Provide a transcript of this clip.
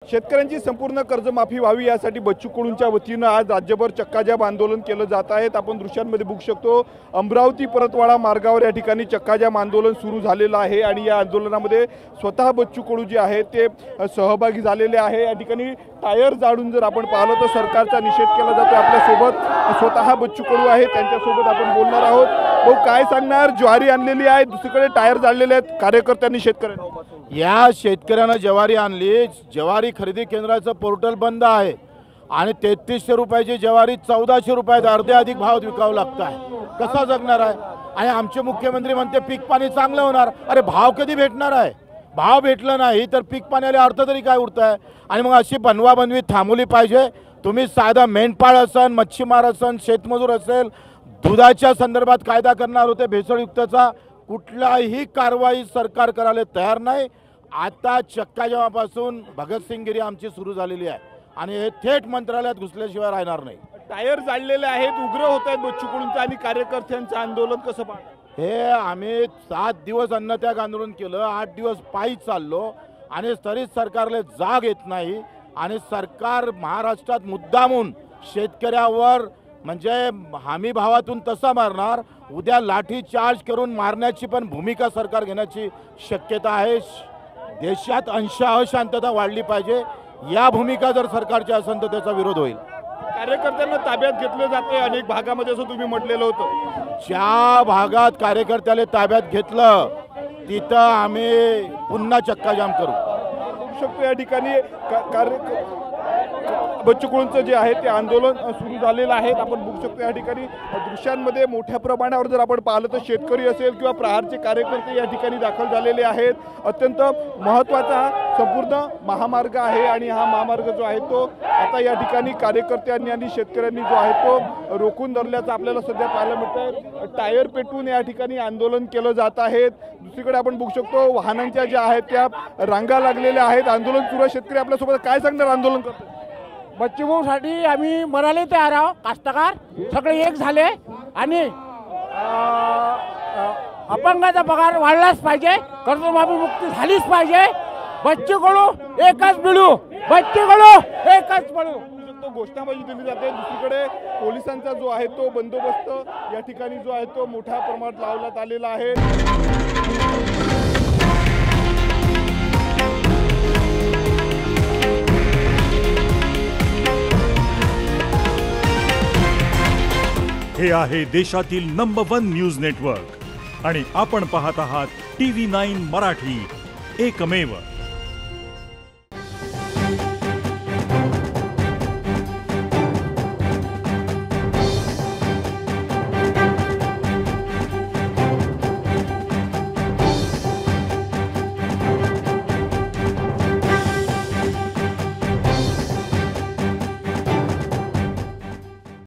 शेतकऱ्यांची संपूर्ण कर्जमाफी व्हावी यासाठी बच्चू कडूंच्या वतीने आज राज्यभर चक्काजाम आंदोलन केलं जात आहे। आपण दृश्यांमध्ये बघू शकतो अमरावती परतवाडा मार्गावर या ठिकाणी चक्काजाम आंदोलन सुरू झालेलं आहे आणि या आंदोलनामध्ये स्वतः बच्चू कडू जे आहेत ते सहभागी झालेले आहे। या ठिकाणी टायर जाळून जर आपण पाहिलं तर सरकारचा निषेध केला जातो। आपल्या सोबत स्वतः बच्चू कडू आहेत, त्यांच्यासोबत आपण बोलणार आहोत। भाऊ काय सांगणार, ज्वारी आणलेली आहे, दुसरीकडे टायर जाळलेले आहेत, कार्यकर्त्यांनी शेतकऱ्यांना या शेतकऱ्यांना ज्वारी आणली, ज्वारी खरेदी केंद्राचं पोर्टल बंद आहे आणि 3300 रुपयाची ज्वारी 1400 रुपयात अर्धे अधिक भावात विकावं लागतं आहे। कसा जगणार आहे? आणि आमचे मुख्यमंत्री म्हणते पीक पाणी चांगलं होणार। अरे भाव कधी भेटणार आहे? भाव भेटला नाही तर पीक पाण्याला अर्थ तरी काय उरत आहे? आणि मग अशी बनवाबनवी थांबवली पाहिजे। तुम्ही साधा मेंढपाळ असन, मच्छीमार असन, शेतमजूर असेल, दुधाच्या संदर्भात कायदा करणार होते भेसळयुक्तचा, कुठलाही कारवाई सरकार करायला तयार नाही। आता चक्काजामापासून भगतसिंगगिरी आमची सुरू झालेली आहे आणि हे थेट मंत्रालयात घुसल्याशिवाय राहणार नाही। टायर जाळलेले आहेत, उग्र होत आहेत बच्चू कडूंचं आणि कार्यकर्त्यांचं आंदोलन कसं पाहता? हे आम्ही 7 दिवस अन्नत्याग आंदोलन केलं, 8 दिवस पायी चाललो आणि तरीच सरकारला जाग येत नाही आणि सरकार महाराष्ट्रात मुद्दामून शेतकऱ्यावर म्हणजे हमी भावातून तसा मारणार, उद्या लाठी चार्ज करून मारण्याची पण भूमिका सरकार घेण्याची शक्यता आहे। देशात अशांतता वाढली पाहिजे, या भूमिका जर सरकारची असेल तर त्याचा विरोध होईल। कार्यकर्त्यांना ताब्यात घेतलं जाते अनेक भागामध्ये, असं तुम्ही म्हटलेलं होतं। ज्या भागात कार्यकर्त्याला ताब्यात घेतलं तिथं आम्ही पुन्हा चक्काजाम करू। बघू शकतो या ठिकाणी बच्चू कडूंचं जे आहे ते आंदोलन सुरू झालेलं आहे। आपण बघू शकतो या ठिकाणी दृश्यांमध्ये मोठ्या प्रमाणावर जर आपण पाहिलं तर शेतकरी असेल किंवा प्रहारचे कार्यकर्ते या ठिकाणी दाखल झालेले आहेत। अत्यंत महत्त्वाचा हा संपूर्ण महामार्ग आहे आणि हा महामार्ग जो आहे तो आता या ठिकाणी कार्यकर्त्यांनी आणि शेतकऱ्यांनी जो आहे तो रोखून धरल्याचं आपल्याला सध्या पाहायला मिळतंय। टायर पेटवून या ठिकाणी आंदोलन केलं जात आहे। दुसरीकडे आपण बघू शकतो वाहनांच्या ज्या आहेत त्या रांगा लागलेल्या आहेत। आंदोलन सुरू आहे। शेतकरी आपल्यासोबत काय सांगणार आंदोलन करतो? बच्चूभाऊसाठी आम्ही मरायला तयार आहोत। कास्तकार सगळे एक झाले आणि अपंगाचा पगार वाढलाच पाहिजे, कर्जमाफी मुक्ती झालीच पाहिजे। बच्चू कडू एकच मिळू, बच्चू कडू एकच मिळू घोषणाबाजी दिली जाते। दुसरीकडे पोलिसांचा जो आहे तो बंदोबस्त या ठिकाणी जो आहे तो मोठ्या प्रमाणात लावण्यात आलेला आहे। हे आहे देशातील नंबर 1 न्यूज नेटवर्क आणि आपण पाहत आहात TV9 मराठी, एकमेव।